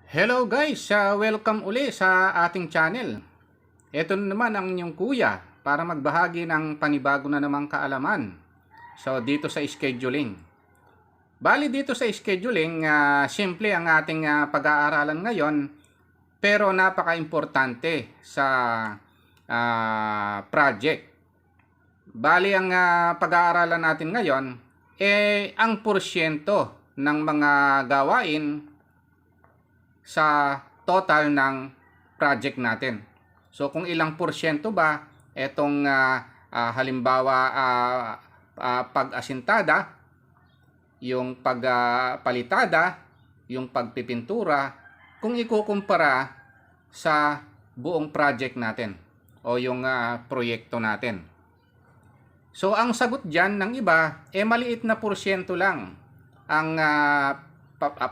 Hello guys, welcome uli sa ating channel. Ito na naman ang inyong kuya para magbahagi ng panibago na namang kaalaman. So dito sa scheduling. Bali dito sa scheduling, simple ang ating pag-aaralan ngayon pero napaka-importante sa project. Bali ang pag-aaralan natin ngayon ang porsyento ng mga gawain sa total ng project natin. So kung ilang porsyento ba itong halimbawa pag-asintada, yung pagpalitada, yung pagpipintura, kung ikukumpara sa buong project natin o yung proyekto natin. So ang sagot diyan ng iba maliit na porsyento lang ang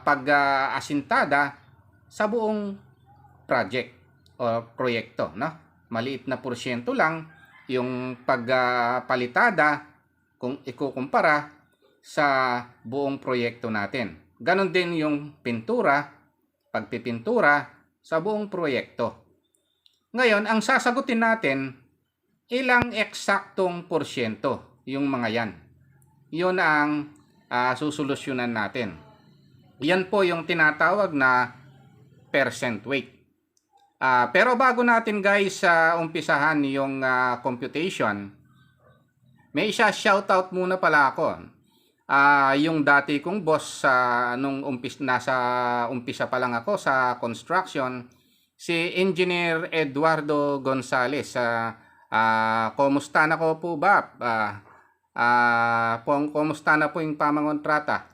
pag-asintada sa buong project o proyekto, no? Maliit na porsyento lang yung pagpalitada kung ikukumpara sa buong proyekto natin. Ganon din yung pintura, pagpipintura sa buong proyekto. Ngayon, ang sasagutin natin, ilang eksaktong porsyento yung mga yan. Yun ang susolusyonan natin. Yan po yung tinatawag na percent weight. Pero bago natin guys umpisahan yung computation, may shoutout muna pala ako. Yung dati kong boss nung nasa umpisa pa lang ako sa construction, si Engineer Eduardo Gonzales. Kumusta na ko po ba? Kumusta na po yung pamangontrata?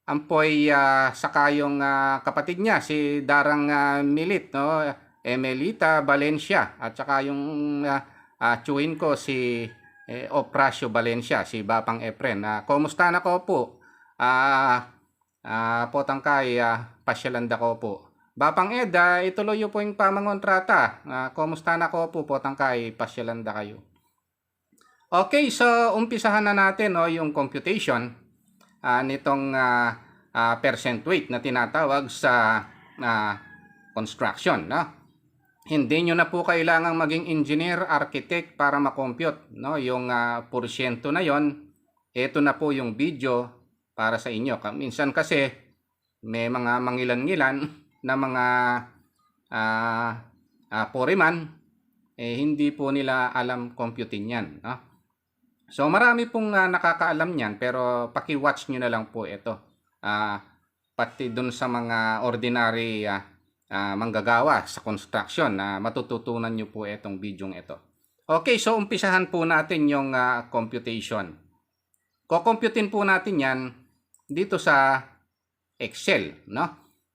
Ampoy saka yung kapatid niya si Darang Milit, no? Emelita Valencia, at saka yung tsuhin ko si Oprasio Valencia, si Bapang Efren. Kumusta na ko po? Potangkay, pasyalanda ko po. Bapang Ed, ituloy po yung pamangontrata. Kumusta na ko po? Potangkay, pasyalanda kayo. Okay, so umpisahan na natin yung computation nitong percent weight na tinatawag sa construction, no? Hindi nyo na po kailangang maging engineer, architect para makompute, no? Yung porsyento na yon, ito na po yung video para sa inyo. Minsan kasi may mga mangilan-ngilan na mga foreman, hindi po nila alam computing yan, no? So marami pong nakakaalam niyan, pero paki-watch nyo na lang po ito. Pati dun sa mga ordinary manggagawa sa construction na matututunan nyo po itong bidyong ito. Okay, so umpisahan po natin yung computation. Kukumputin po natin yan dito sa Excel, no?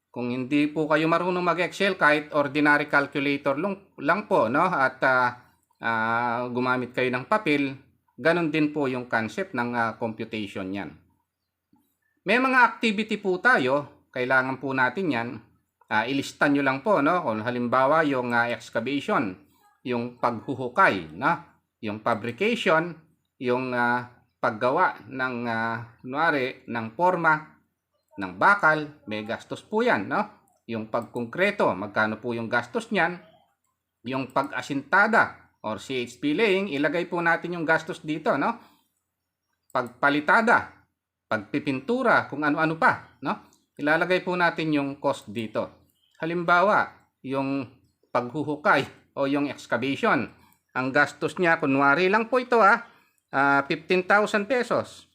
Kung hindi po kayo marunong mag-Excel, kahit ordinary calculator lang po, no? At gumamit kayo ng papel, ganon din po yung concept ng computation yan. May mga activity po tayo, kailangan po natin yan. Ilista nyo lang po, no? Kung halimbawa yung excavation, yung paghuhukay, no? Yung fabrication, yung paggawa ng ng forma, ng bakal, may gastos po yan, no? Yung pagkongkreto, magkano po yung gastos niyan? Yung pag-asintada or CHP laying, ilagay po natin yung gastos dito, no? Pagpalitada, pagpipintura, kung ano-ano pa, no? Ilalagay po natin yung cost dito. Halimbawa, yung paghuhukay o yung excavation, ang gastos niya, kunwari lang po ito 15,000 pesos.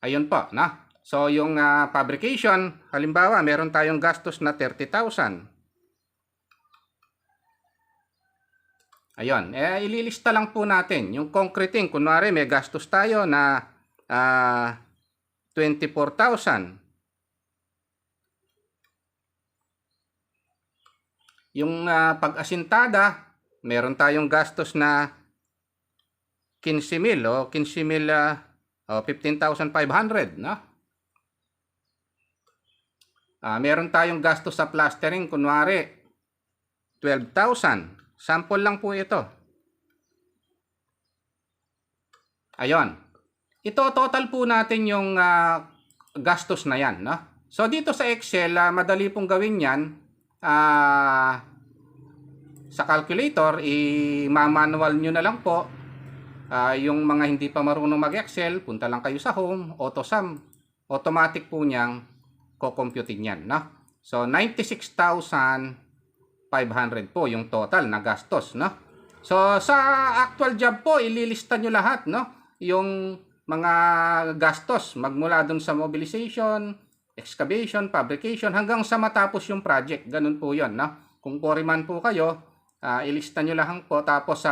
Ayun po, no? So yung fabrication, halimbawa, meron tayong gastos na 30,000. Ayun, ililista lang po natin. Yung concreting, kunwari may gastos tayo na 24,000. Yung pag-asintada, meron tayong gastos na 15,000 o 15,000 15,500, no? Meron tayong gastos sa plastering, kunwari 12,000. Sample lang po ito. Ayon. ito total po natin yung gastos na yan, no? So dito sa Excel, madali pong gawin yan. Sa calculator, i-manual nyo na lang po. Yung mga hindi pa marunong mag-Excel, punta lang kayo sa home, AutoSum. Automatic po niyang kukumputin yan, no? So 96,500 po yung total na gastos, no? So sa actual job po, ililista nyo lahat, no? Yung mga gastos magmula dun sa mobilization, excavation, fabrication, hanggang sa matapos yung project. Ganun po yun, no? Kung foreman po kayo, ilista nyo lang po, tapos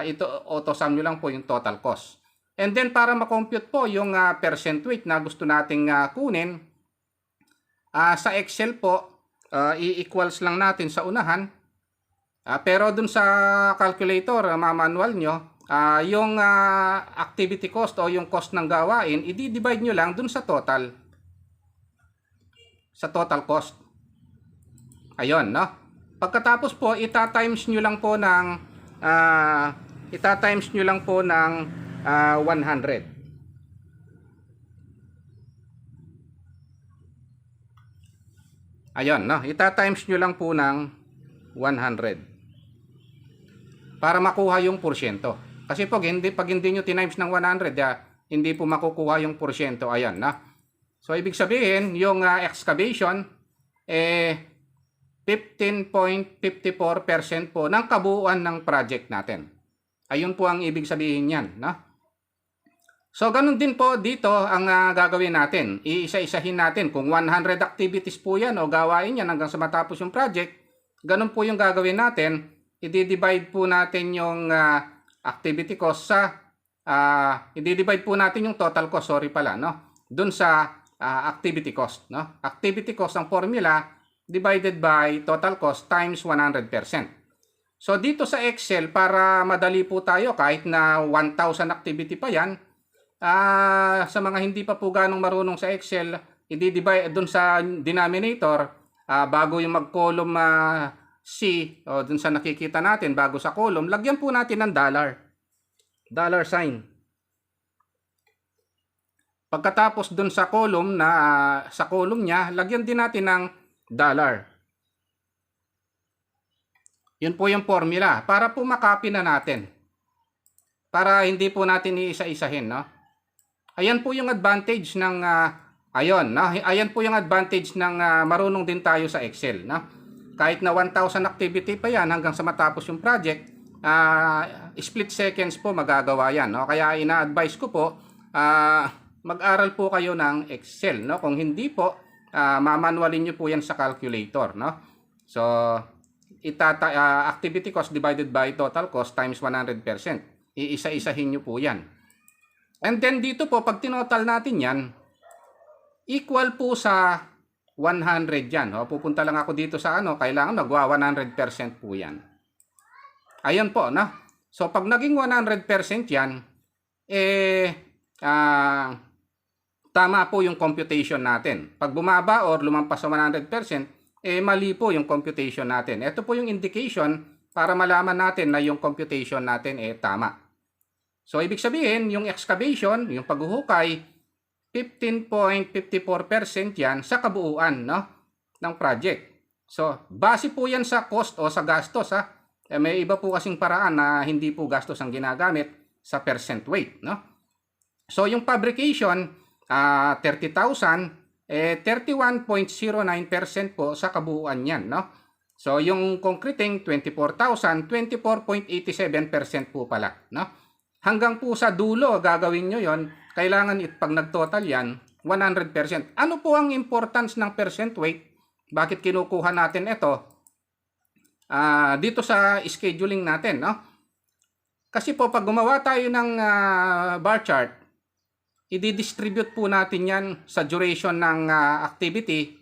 ito AutoSum nyo lang po yung total cost. And then para makompute po yung percent weight na gusto nating kunin, sa Excel po, i-equals lang natin sa unahan. Pero dun sa calculator, manual nyo, yung activity cost o yung cost ng gawain, i-divide nyo lang dun sa total. Sa total cost. Ayun, no? Pagkatapos po, ita-times nyo lang po ng 100. Ayun, no? Ita-times nyo lang po ng 100. Para makuha yung porsyento. Kasi pag hindi nyo tinimes ng 100, hindi po makukuha yung porsyento. Ayan, no? So, ibig sabihin, yung excavation, 15.54% po ng kabuuan ng project natin. Ayun po ang ibig sabihin yan, no? So, ganun din po dito ang gagawin natin. Iisa-isahin natin kung 100 activities po yan o gawain yan hanggang sa matapos yung project. Ganun po yung gagawin natin. I-divide po natin yung activity cost sa i-divide po natin yung total cost, sorry pala, no? Dun sa activity cost, no? Activity cost ang formula divided by total cost times 100%. So dito sa Excel, para madali po tayo, kahit na 1,000 activity pa yan, sa mga hindi pa po ganong marunong sa Excel, i-divide dun sa denominator, bago yung mag-column C, o dun sa nakikita natin, bago sa column, lagyan po natin ng dollar sign. Pagkatapos dun sa column niya, lagyan din natin ng dollar. Yun po yung formula para po makopy na natin. Para hindi po natin iisa-isahin, no? Ayan po yung advantage ng ayan po yung advantage ng marunong din tayo sa Excel, no? Kahit na 1,000 activity pa yan hanggang sa matapos yung project, split seconds po magagawa yan, no? Kaya ina-advise ko po, mag-aral po kayo ng Excel, no? Kung hindi po, mamanualin nyo po yan sa calculator, no? So, activity cost divided by total cost times 100%. Iisa-isahin nyo po yan. And then dito po, pag tinotal natin yan, equal po sa 100 yan. Pupunta lang ako dito sa kailangan magwa 100% po yan. Ayun po, no? So, pag naging 100% yan, tama po yung computation natin. Pag bumaba or lumampas sa 100%, mali po yung computation natin. Ito po yung indication para malaman natin na yung computation natin tama. So, ibig sabihin, yung excavation, yung paghuhukay, 15.54% yan sa kabuuan, no, ng project. So, base po yan sa cost o sa gastos, may iba po kasing paraan na hindi po gastos ang ginagamit sa percent weight, no? So, yung fabrication, 30,000, 31.09% po sa kabuuan yan, no? So, yung concreting, 24,000, 24.87% po pala, no? Hanggang po sa dulo, gagawin nyo yon, kailangan pag nag-total yan, 100%. Ano po ang importance ng percent weight? Bakit kinukuha natin ito? Dito sa scheduling natin, no? Kasi po, pag gumawa tayo ng bar chart, i-distribute po natin yan sa duration ng activity.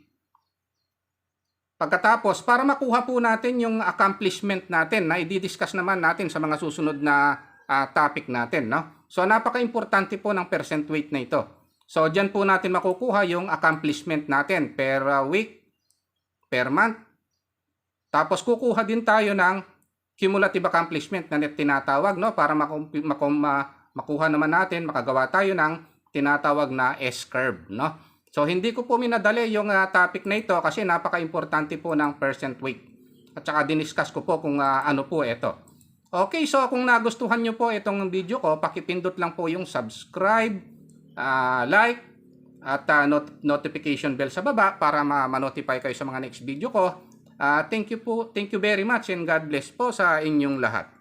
Pagkatapos, para makuha po natin yung accomplishment natin na i-discuss naman natin sa mga susunod na topic natin, no? So, napaka-importante po ng percent weight na ito. So, dyan po natin makukuha yung accomplishment natin per week, per month. Tapos, kukuha din tayo ng cumulative accomplishment na tinatawag, no? Para makuha naman natin, makagawa tayo ng tinatawag na S-curve, no? So hindi ko po minadali yung topic na ito kasi napaka-importante po ng percent weight. At saka diniscuss ko po kung ano po ito. Okay, so kung nagustuhan nyo po itong video ko, pakipindot lang po yung subscribe, like, at notification bell sa baba para ma-notify kayo sa mga next video ko. Thank you very much and God bless po sa inyong lahat.